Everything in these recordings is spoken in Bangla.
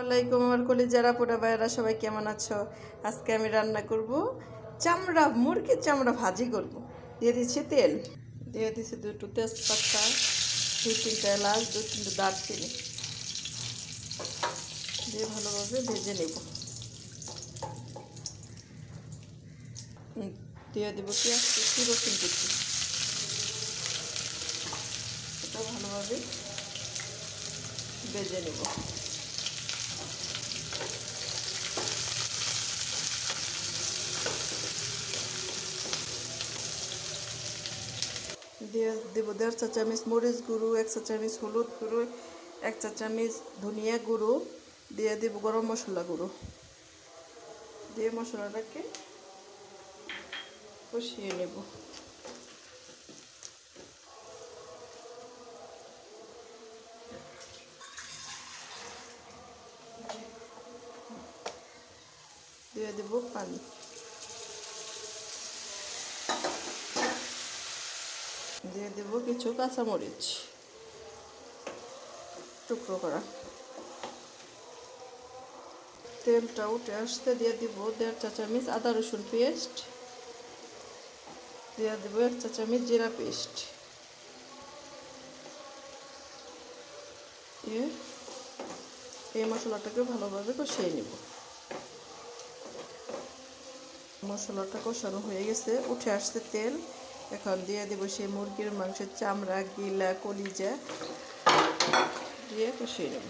ওয়ালাইকুম আমার কলিজারা পোড়া ভাইয়েরা সবাই কেমন আছো? আজকে আমি রান্না করব চামড়া মুরগির চামড়া ভাজি করব। দিয়ে দিচ্ছি তেল, দিয়ে দিচ্ছি দুটো তেজপাতা, দুই তিনটা এলাচ, দুই তিনটা দারচিনি দিয়ে ভালোভাবে ভেজে নেব। দিয়ে দেবো পেঁয়াজ কুচি, রসুন কুচি, এটা ভালোভাবে ভেজে নেব। দিয়ে দেবো 1.5 চা চামচ মরিচ গুঁড়ো, 1 চা চামচ হলুদ গুঁড়ো, 1 চা চামচ ধনিয়া গুঁড়ো, দিয়ে দেবো গরম মশলা গুঁড়ো, দিয়ে মশলাটাকে কষিয়ে নেব। দিয়ে দেবো পানি, দিয়ে দেবো কিছু কাঁচামরিচ টুকরো করা। তেলটা উঠে আসতে দিয়ে দিব 1.5 চা চামচ আদা রসুন পেস্ট, দিয়ে দেবো 1 চা চামচ জিরা পেস্ট, দিয়ে এই মশলাটাকে ভালোভাবে কষিয়ে নেব। মশলাটা কষানো হয়ে গেছে, উঠে আসছে তেল। এখন দিয়ে দেবো সেই মুরগির মাংসের চামড়া, গিলা, কলিজা দিয়ে কষিয়ে নেব।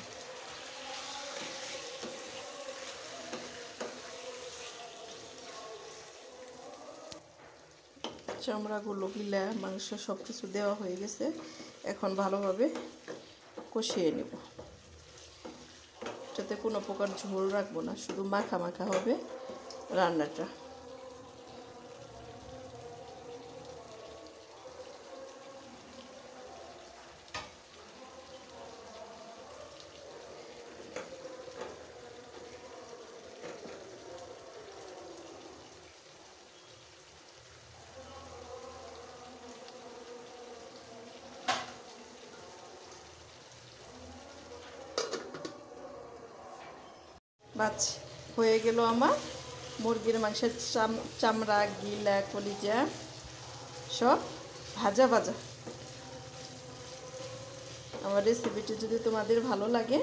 চামড়াগুলো, গিলা, মাংস সব কিছু দেওয়া হয়ে গেছে। এখন ভালোভাবে কষিয়ে নেব। যাতে কোনো প্রকার ঝোল রাখবো না, শুধু মাখা মাখা হবে রান্নাটা। বাস হয়ে গেল আমার মুরগির মাংসের চামড়া, গিলা, কলিজা সব ভাজা ভাজা। আমার রেসিপিটি যদি তোমাদের ভালো লাগে,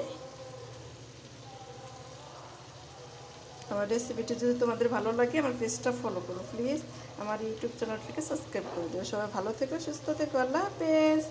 আমার পেজটা ফলো করো প্লিজ। আমার ইউটিউব চ্যানেলটিকে সাবস্ক্রাইব করে দিও। সবাই ভালো থেকো, সুস্থ থেকো। আল্লাহ হাফেজ।